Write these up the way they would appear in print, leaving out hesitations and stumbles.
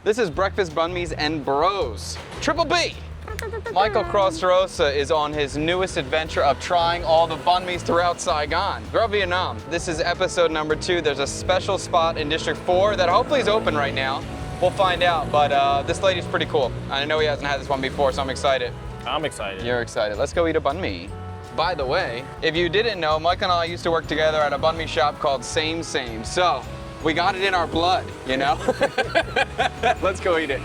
This is Breakfast Banh Mi's and Bros. Triple B. Michael Crossrosa is on his newest adventure of trying all the banh mi's throughout Saigon. Girl Vietnam. This is episode number 2. There's a special spot in District 4 that hopefully is open right now. We'll find out, but this lady's pretty cool. I know he hasn't had this one before, so I'm excited. I'm excited. You're excited. Let's go eat a banh mi. By the way, if you didn't know, Mike and I used to work together at a banh mi shop called Same Same. So we got it in our blood, you know? Let's go eat it.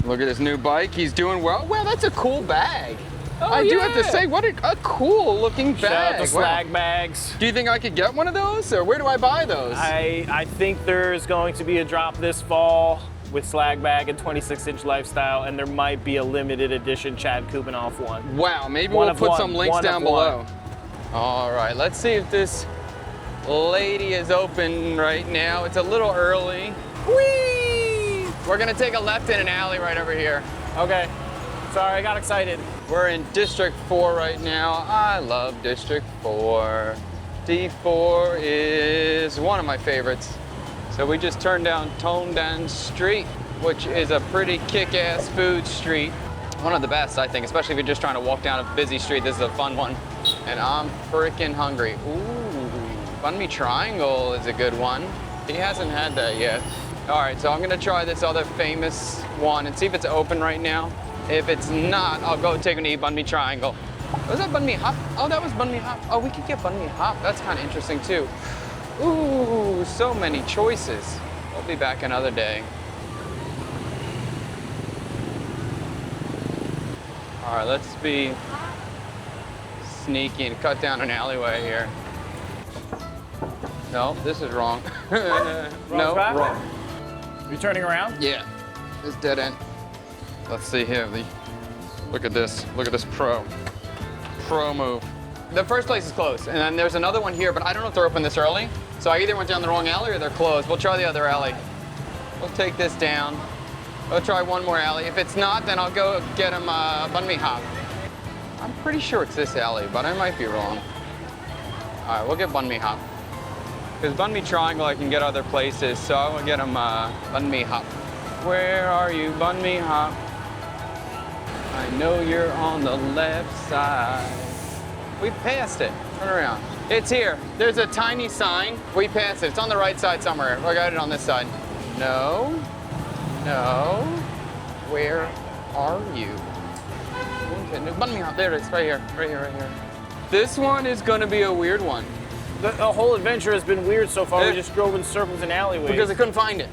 Look at this new bike. He's doing well. Wow, that's a cool bag. Oh, I do have to say, what a cool looking bag. Shout out to Slag Bags. Do you think I could get one of those, or where do I buy those? I think there's going to be a drop this fall with Slag Bag and 26-inch Lifestyle, and there might be a limited edition Chad Kubanoff one. Wow, maybe we'll put some links down below. All right, let's see if this lady is open right now. It's a little early. Whee! We're gonna take a left in an alley right over here. Okay, sorry, I got excited. We're in District 4 right now. I love District 4. D4 is one of my favorites. So we just turned down Tone Dan Street, which is a pretty kick-ass food street. One of the best, I think, especially if you're just trying to walk down a busy street. This is a fun one. And I'm freaking hungry. Ooh, Banh Mi Triangle is a good one. He hasn't had that yet. All right, so I'm gonna try this other famous one and see if it's open right now. If it's not, I'll go take an eat Banh Mi Triangle. Was that Banh Mi Hop? Oh, that was Banh Mi Hop. Oh, we could get Banh Mi Hop. That's kind of interesting too. Ooh, so many choices. We'll be back another day. All right, let's be sneaky and cut down an alleyway here. No, this is wrong. No, wrong. You turning around? Yeah, it's dead end. Let's see here. Look at this. Look at this pro move. The first place is closed, and then there's another one here, but I don't know if they're open this early. So I either went down the wrong alley or they're closed. We'll try the other alley. We'll take this down. We'll try one more alley. If it's not, then I'll go get him a Banh Mi Hop. I'm pretty sure it's this alley, but I might be wrong. All right, we'll get Banh Mi Hop. Because Banh Mi Triangle I can get other places, so I will get him Banh Mi Hop. Where are you, Banh Mi Hop? I know you're on the left side. We passed it. Turn around. It's here. There's a tiny sign. We passed it. It's on the right side somewhere. I got it on this side. No. No. Where are you? Okay, no, Banh Mi Hop. There it is. Right here. Right here. Right here. This one is going to be a weird one. The whole adventure has been weird so far. We just drove in circles and alleyways. Because I couldn't find it.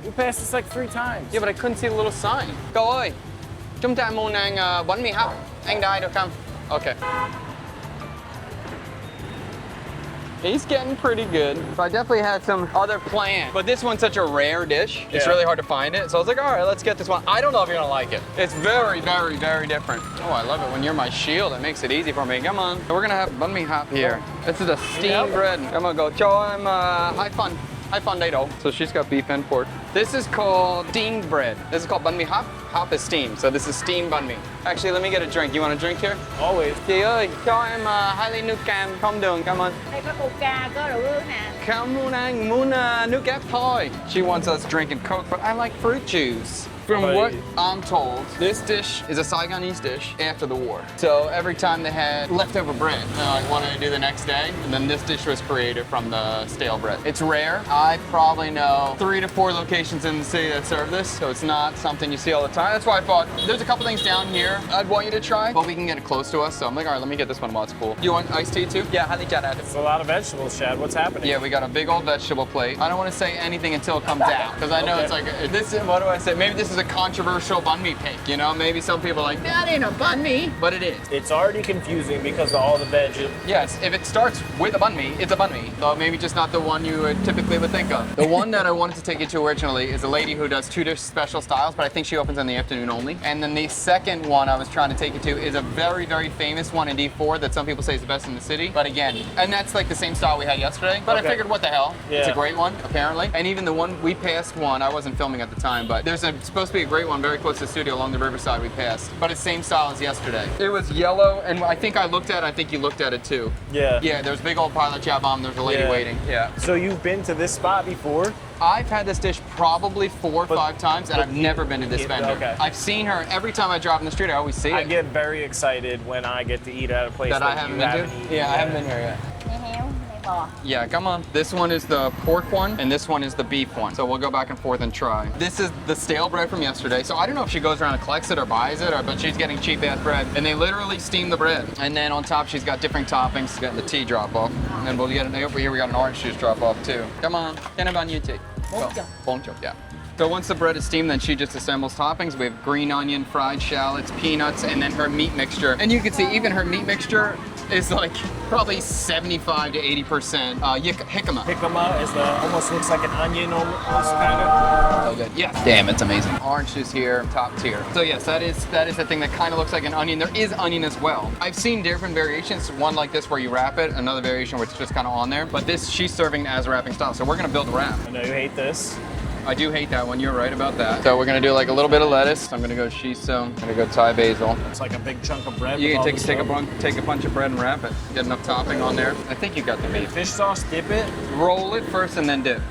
We passed this like 3 times. Yeah, but I couldn't see the little sign. Cậu ơi, chúng ta mua nàng bánh mì hấp. Anh đai được không? Okay. He's getting pretty good. So I definitely had some other plans, but this one's such a rare dish. It's really hard to find it. So I was like, all right, let's get this one. I don't know if you're gonna like it. It's very, very, very different. Oh, I love it when you're my shield. It makes it easy for me. Come on. So we're gonna have Banh Mi Hop here. This is a steamed bread. I'm gonna go cho em hai phần đầy đủ. So she's got beef and pork. This is called steamed bread. This is called Banh Mi Hop. Hop is steamed, so this is steamed banh mi. Actually, let me get a drink. You want a drink here? Always. Chị ơi, cho em 2 ly nước cam không đường, cảm ơn. Đây có coca, có rượu ương nè. Không anh muốn nước ép thôi. She wants us drinking Coke, but I like fruit juice. From what I'm told, this dish is a Saigonese dish after the war. So every time they had leftover bread, like wanted to do the next day, and then this dish was created from the stale bread. It's rare. I probably know 3 to 4 locations in the city that serve this, so it's not something you see all the time. That's why I thought there's a couple things down here I'd want you to try, but we can get it close to us. So I'm like, all right, let me get this one while it's cool. You want iced tea too? Yeah, highly chat. It's a lot of vegetables, Chad. What's happening? Yeah, we got a big old vegetable plate. I don't want to say anything until it comes out, because I know it's like, this is, what do I say? Maybe this is a controversial banh mi pick, you know? Maybe some people are like, that ain't a banh mi, but it is. It's already confusing because of all the veg. Yes, if it starts with a banh mi, it's a banh mi. Though maybe just not the one you typically would think of. The one that I wanted to take you to originally is a lady who does 2 special styles, but I think she opens in the afternoon only. And then the second one I was trying to take you to is a very, very famous one in D4 that some people say is the best in the city. But again, and that's like the same style we had yesterday. But I figured, what the hell? Yeah. It's a great one, apparently. And even the one, we passed one, I wasn't filming at the time, but there's supposed supposed to be a great one very close to the studio along the riverside we passed. But it's same style as yesterday. It was yellow, and I think I looked at it, I think you looked at it too. Yeah. Yeah, there's a big old pilot job on, there's a lady waiting. Yeah. So you've been to this spot before? I've had this dish probably 4 or 5 times, and I've never been to this vendor. Okay. I've seen her every time I drive in the street. I always see it. I get very excited when I get to eat at a place that I haven't been to. eaten. Yeah, I haven't been here yet. Mì heo, mì bò. Yeah, come on. This one is the pork one, and this one is the beef one. So we'll go back and forth and try. This is the stale bread from yesterday. So I don't know if she goes around and collects it or buys it, but she's getting cheap ass bread. And they literally steam the bread. And then on top, she's got different toppings. She's got the tea drop off. And then we'll get it over here. We got an orange juice drop off too. Come on, can I buy you tea? Poncho, yeah. So once the bread is steamed, then she just assembles toppings. We have green onion, fried shallots, peanuts, and then her meat mixture. And you can see even her meat mixture is like probably 75 to 80% jicama. Jicama is almost looks like an onion almost kind of. So good. Yeah. Damn, it's amazing. Orange juice here, top tier. So yes, that is the thing that kind of looks like an onion. There is onion as well. I've seen different variations. One like this where you wrap it, another variation where it's just kind of on there. But this, she's serving as a wrapping style. So we're gonna build a wrap. I know you hate this. I do hate that one. You're right about that. So we're gonna do like a little bit of lettuce. I'm gonna go shiso. I'm gonna go Thai basil. It's like a big chunk of bread. You can with take a bunch of bread and wrap it. Get enough topping on there. I think you got the meat. Fish sauce, dip it. Roll it first and then dip.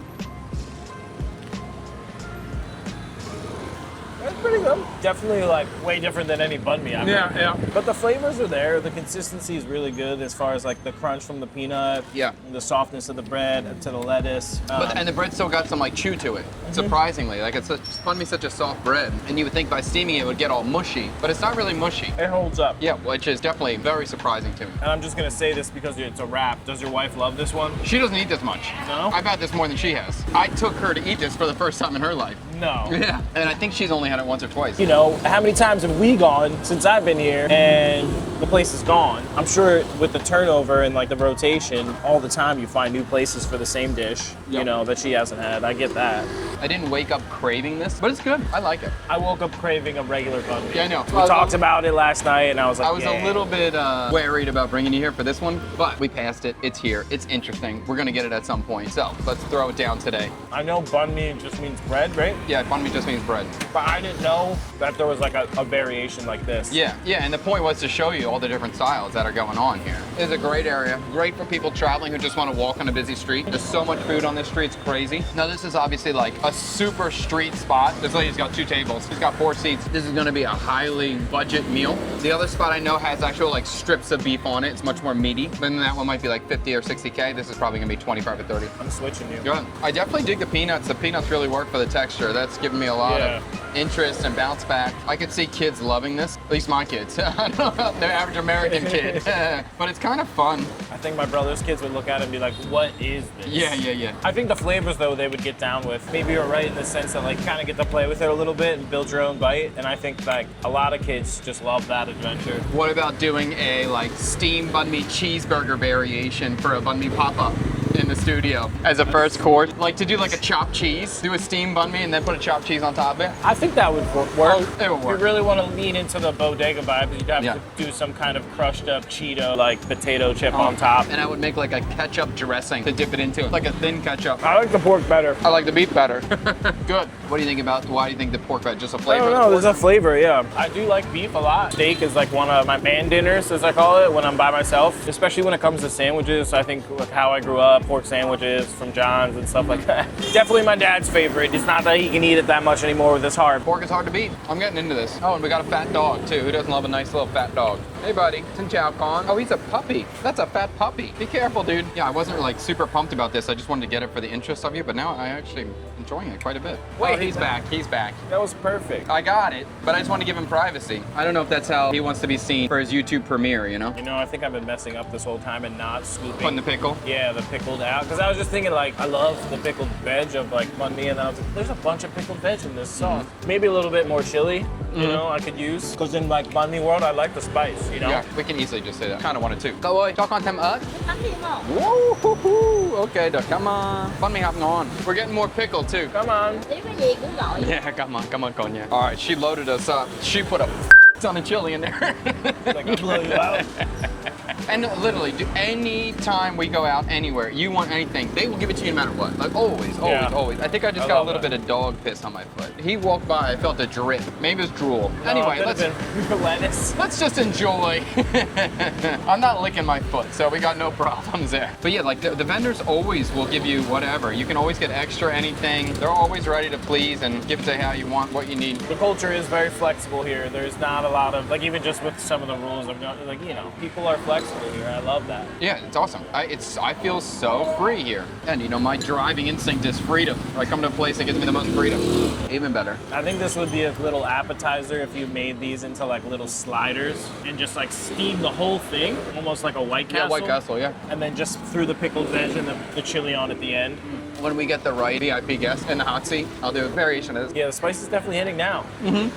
That's pretty good. Definitely like way different than any banh mi I've had. Yeah. But the flavors are there. The consistency is really good as far as like the crunch from the peanut. Yeah. The softness of the bread to the lettuce. And the bread still got some like chew to it, surprisingly. Like banh mi is such a soft bread, and you would think by steaming it would get all mushy, but it's not really mushy. It holds up. Yeah, which is definitely very surprising to me. And I'm just gonna say this because it's a wrap. Does your wife love this one? She doesn't eat this much. No? I've had this more than she has. I took her to eat this for the first time in her life. No. Yeah. And I think she's only had it once or twice. You know, how many times have we gone since I've been here and the place is gone? I'm sure with the turnover and like the rotation, all the time you find new places for the same dish, you Yep. know, that she hasn't had. I get that. I didn't wake up craving this, but it's good. I like it. I woke up craving a regular banh mi. Yeah, I know. We talked about it last night and I was like, I was yeah. a little bit worried about bringing you here for this one, but we passed it. It's here. It's interesting. We're gonna get it at some point. So let's throw it down today. I know banh mi just means bread, right? Yeah, banh mi just means bread. But I didn't know that there was like a variation like this. Yeah, and the point was to show you all the different styles that are going on here. It's a great area, great for people traveling who just want to walk on a busy street. There's so much food on this street, it's crazy. Now this is obviously like a super street spot. This lady's got 2 tables, she's got 4 seats. This is gonna be a highly budget meal. The other spot I know has actual like strips of beef on it. It's much more meaty. Then that one might be like 50 or 60K. This is probably gonna be 25 or 30. I'm switching you. Good. I definitely dig the peanuts. The peanuts really work for the texture. That's given me a lot of interest and bounce back. I could see kids loving this, at least my kids. I don't know about the average American kid, but it's kind of fun. I think my brother's kids would look at it and be like, what is this? Yeah. I think the flavors though they would get down with. Maybe you're right in the sense that like kind of get to play with it a little bit and build your own bite. And I think like a lot of kids just love that adventure. What about doing a like steamed banh mi cheeseburger variation for a banh mi pop-up in the studio as a first course? Like to do like a chopped cheese, do a steamed banh mi and then put a chopped cheese on top of it? I think that would work. It would work. If you really want to lean into the bodega vibe, you'd have to do some kind of crushed up Cheeto, like potato chip on top. And I would make like a ketchup dressing to dip it into, like a thin ketchup. I like the pork better. I like the beef better. Good. What do you think about, why do you think the pork fat, just a I flavor? don't know, there's a flavor, yeah. I do like beef a lot. Steak is like one of my man dinners, as I call it, when I'm by myself. Especially when it comes to sandwiches. I think like how I grew up, pork sandwiches from John's and stuff like that. Definitely my dad's favorite. It's not that he can eat it that much anymore with his heart. Pork is hard to beat. I'm getting into this. Oh, and we got a fat dog too. Who doesn't love a nice little fat dog? Hey buddy, Xin Chao Con. Oh, he's a puppy. That's a fat puppy. Be careful, dude. Yeah, I wasn't like super pumped about this. I just wanted to get it for the interest of you, but now I actually enjoying it quite a bit. Wait, he's back. He's back. That was perfect. I got it, but I just want to give him privacy. I don't know if that's how he wants to be seen for his YouTube premiere, you know? You know, I think I've been messing up this whole time and not scooping. Putting the pickle? Yeah, the pickled out. Because I was just thinking, like, I love the pickled veg of, like, banh mi, and I was like, there's a bunch of pickled veg in this sauce. Maybe a little bit more chili, you know, I could use. Because in, like, banh mi world, I like the spice, you know? Yeah, we can easily just say that. Kind of wanted to. Cậu ơi, cho con thêm ớt. Tắm đi không? Woo-hoo-hoo. Okay, dude, come on. Banh mi hấp ngon. We're getting more pickle too. Come on. Nếu cái gì cũng gọi. Yeah, come on, Konya. All right, she loaded us up. She put a ton of chili in there. Like, I blow you out. And literally, any time we go out anywhere, you want anything, they will give it to you no matter what. Like always, Yeah. always. I think I just I got a love little that. bit of dog piss on my foot. He walked by, I felt a drip. Maybe it was drool. Anyway, let's let's just enjoy. I'm not licking my foot, so we got no problems there. But yeah, like the vendors always will give you whatever. You can always get extra anything. They're always ready to please and give it to you how you want, what you need. The culture is very flexible here. There's not a lot of, like, even just with some of the rules, I've got, like, you know, people are flexible here. I love that. Yeah, it's awesome. I feel so free here. And you know, my driving instinct is freedom. I come to a place that gives me the most freedom. Even better. I think this would be a little appetizer if you made these into like little sliders and just like steam the whole thing, almost like a White Castle. Yeah, White Castle, yeah. And then just threw the pickled veg and the chili on at the end. When we get the right VIP guest in the hot seat, I'll do a variation of this. Yeah, the spice is definitely hitting now.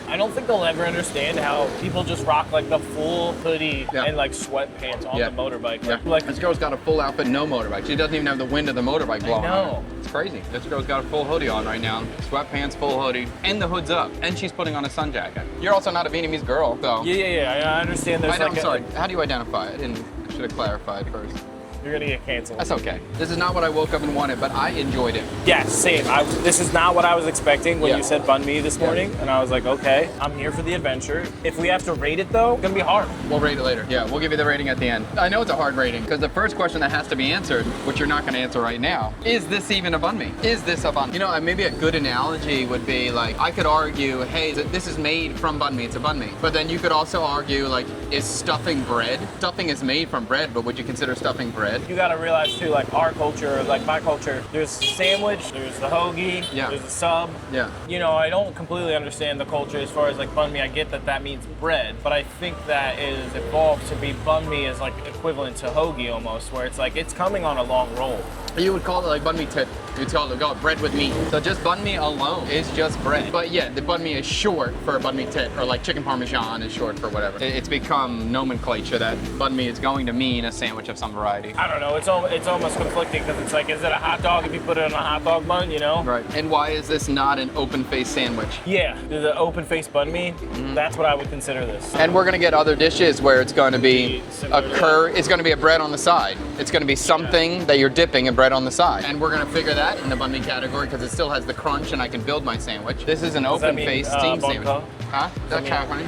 I don't think they'll ever understand how people just rock like the full hoodie Yeah. and like sweatpants on the motorbike. Yeah. Like, This girl's got a full outfit, no motorbike. She doesn't even have the wind of the motorbike blowing on know. her. It's crazy. This girl's got a full hoodie on right now. Sweatpants, full hoodie, and the hood's up. And she's putting on a sun jacket. You're also not a Vietnamese girl, so. yeah, I understand there's I'm sorry. How do you identify it? I should have clarified first. You're gonna get canceled. That's okay. This is not what I woke up and wanted, but I enjoyed it. Yeah, same. This is not what I was expecting when Yeah. you said banh mi this morning, and I was like, okay, I'm here for the adventure. If we have to rate it though, it's gonna be hard. We'll rate it later. Yeah, we'll give you the rating at the end. I know it's a hard rating because the first question that has to be answered, which you're not going to answer right now, is this even a banh mi? Is this a banh mi? You know, maybe a good analogy would be like, I could argue, hey, this is made from banh mi, it's a banh mi. But then you could also argue, like, is stuffing bread? Stuffing is made from bread, but would you consider stuffing bread? You gotta realize too, like our culture, like my culture, there's sandwich, there's the hoagie, Yeah. there's the sub. Yeah. You know, I don't completely understand the culture as far as like banh mi. I get that that means bread, but I think that is evolved to be banh mi is like equivalent to hoagie almost, where it's like it's coming on a long roll. You would call it like banh mi tit. You'd call it bread with meat. So just banh mi alone is just bread. But yeah, the banh mi is short for banh mi tit, or like chicken parmesan is short for whatever. It's become nomenclature that banh mi is going to mean a sandwich of some variety. I don't know. It's almost conflicting because it's like, is it a hot dog if you put it on a hot dog bun? You know? Right. And why is this not an open-faced sandwich? Yeah, the open faced banh mi. That's what I would consider this. And we're gonna get other dishes where it's going to be a curry. It's going to be a bread on the side. It's going to be something that you're dipping in bread on the side. And we're going to figure that in the banh mi category because it still has the crunch and I can build my sandwich. This is an Does that mean, open-faced steam bông sandwich. co? Hả? that That's mean- happening.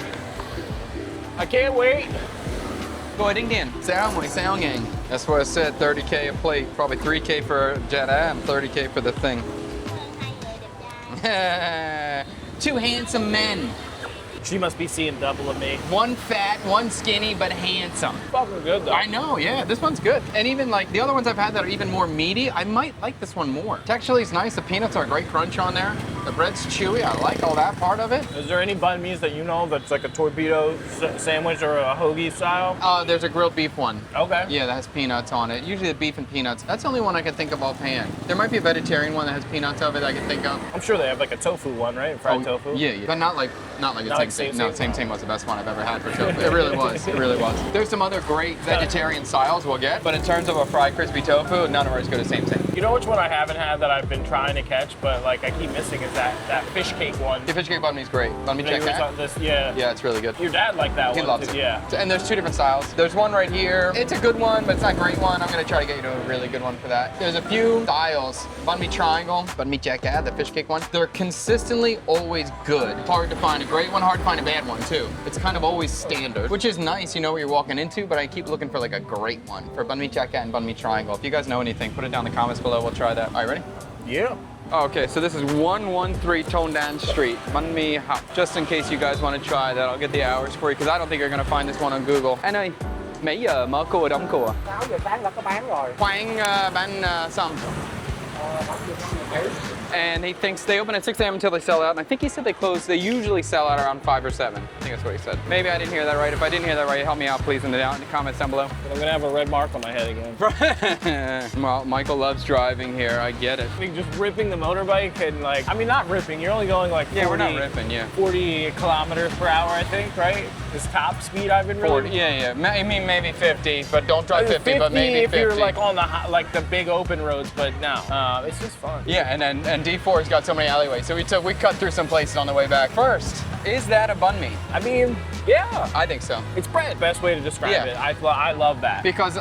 I can't wait. Go ahead and Sao gang. That's what I said, 30K a plate. Probably 3K for Jetta and 30K for the thing. Two handsome men. She must be seeing double of me. One fat, one skinny, but handsome. Fucking good though. I know, yeah, this one's good. And even like the other ones I've had that are even more meaty, I might like this one more. Texturally it's nice, the peanuts are a great crunch on there. The bread's chewy, I like all that part of it. Is there any banh mi's that you know that's like a torpedo sandwich or a hoagie style? There's a grilled beef one. Okay. Yeah, that has peanuts on it. Usually the beef and peanuts. That's the only one I can think of offhand. There might be a vegetarian one that has peanuts of it I can think of. I'm sure they have like a tofu one, right? Fried tofu. Yeah, yeah. But not like a Not same like same. same No, same? same was the best one I've ever had for tofu. It really was. It really was. There's some other great vegetarian styles we'll get, but in terms of a fried crispy tofu, none of ours go to same. You know which one I haven't had that I've been trying to catch, but like I keep missing is that fish cake one. The fish cake banh mi is great. Banh mi They check were that. on this, yeah. Yeah, it's really good. Your dad liked that He one loves too, it. yeah. And there's two different styles. There's one right here. It's a good one, but it's not a great one. I'm gonna try to get you to a really good one for that. There's a few styles. Banh mi triangle, banh mi chekka, the fish cake one. They're consistently always good. Hard to find a great one, hard to find a bad one too. It's kind of always standard, which is nice. You know what you're walking into, but I keep looking for like a great one for banh mi chekka and banh mi triangle. If you guys know anything, put it down in the comments below. We'll try that. All right, ready? Yeah. Okay, so this is 113 Tondan Street, Banh Mi Hop. Just in case you guys want to try that, I'll get the hours for you because I don't think you're gonna find this one on Google. Anh ơi, mấy giờ mở cửa đóng cửa? 6 giờ sáng đã có bán rồi. Khoáng bán xong. And he thinks they open at 6 a.m. until they sell out. And I think he said they close, they usually sell out around 5 or 7. I think that's what he said. Maybe I didn't hear that right. If I didn't hear that right, help me out please in the comments down below. I'm gonna have a red mark on my head again. Well, Michael loves driving here, I get it. I think just ripping the motorbike and like, I mean not ripping, you're only going like 40, Yeah, we're not ripping, yeah. 40 kilometers per hour I think, right? Is top speed I've been really 40, yeah. I mean maybe 50, but don't drive 50, but maybe if 50. you're like on the like the big open roads, but no, it's just fun. Yeah, and D4 has got so many alleyways, so we cut through some places on the way back. First, is that a banh mi? I mean, Yeah, I think so. it's bread. Best way to describe Yeah. it. I love that. Because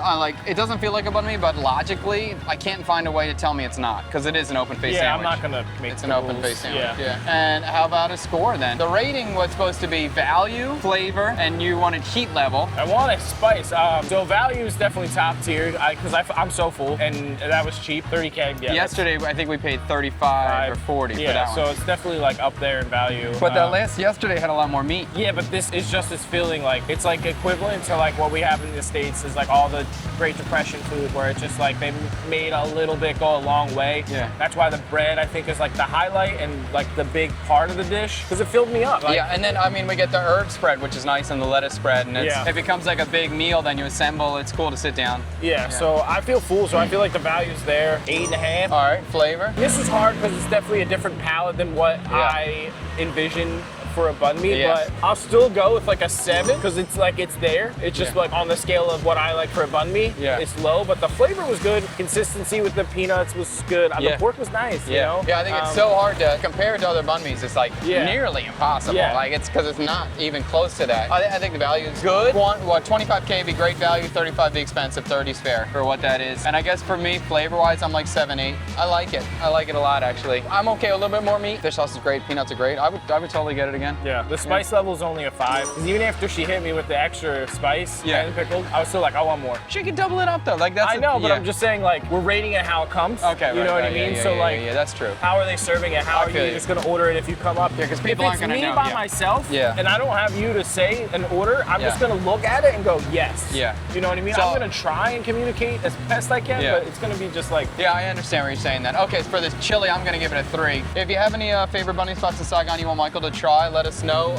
it doesn't feel like a banh mi, but logically, I can't find a way to tell me it's not, because it is an open face Yeah, sandwich. I'm not gonna make It's the an open rules. face sandwich, Yeah. And how about a score then? The rating was supposed to be value, flavor, and you wanted heat level. I want a spice. So value is definitely top tier because I'm so full, and that was cheap. 30K. Yeah, Yesterday, I think we paid 35 or 40 yeah, for that so one. it's definitely like up there in value. But the last yesterday had a lot more meat. Yeah, but this is just as feeling like it's like equivalent to like what we have in the States is like all the Great Depression food where it's just like they made a little bit go a long way. Yeah. That's why the bread I think is like the highlight and like the big part of the dish because it filled me up. Like, Yeah, and then I mean we get the herb spread, which is nice, and the lettuce spread, and Yeah. it becomes like a big meal. Then you assemble. It's cool to sit down. yeah, so I feel full, so I feel like the value's there. 8.5. All right, flavor. This is hard because it's definitely a different palette than what I envision for a banh mi, Yeah. but I'll still go with like a 7 because it's like it's there. It's just like on the scale of what I like for a banh mi. Yeah. It's low, but the flavor was good. Consistency with the peanuts was good. Yeah. The pork was nice. You know? Yeah, I think it's so hard to compare it to other banh mi's. It's like Yeah. nearly impossible. Yeah. Like it's because it's not even close to that. I think the value is good. 25K would be great value, 35 be expensive, 30's fair for what that is. And I guess for me, flavor-wise, I'm like 7, 8. I like it. I like it a lot actually. I'm okay with a little bit more meat. Fish sauce is great. Peanuts are great. I would totally get it again. Yeah, the spice level is only a 5. Because even after she hit me with the extra spice Yeah. and pickled, I was still like, I want more. She could double it up though. Like that's. I know, but yeah. I'm just saying like we're rating it how it comes. Okay. You know what I right, mean? Yeah, so yeah, like, yeah, that's true. how are they serving it? How I are feel you you. just gonna order it if you come up? Yeah, 'cause people if aren't gonna it's me know, by yeah. myself, Yeah. and I don't have you to say an order, I'm just Yeah. gonna look at it and go yes. Yeah. You know what I mean? So- I'm gonna try and communicate as best I can, Yeah. but it's gonna be just like Yeah, I understand where you're saying that. Okay, so for this chili, I'm gonna give it a 3. If you have any favorite banh mi spots in Saigon you want Michael to try, let us know.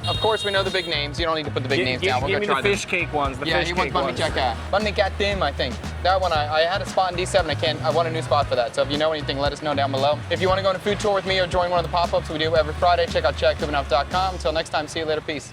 Of course, we know the big names. You don't need to put the big names down. We're give gonna me try the them. fish cake ones. The Yeah, fish he cake wants Banh Mi ones. Chakka. Banh Mi Kat Dim, I think. That one, I had a spot in D7. I want a new spot for that. So if you know anything, let us know down below. If you want to go on a food tour with me or join one of the pop-ups we do every Friday, check out checkcoopenough.com. Until next time, see you later. Peace.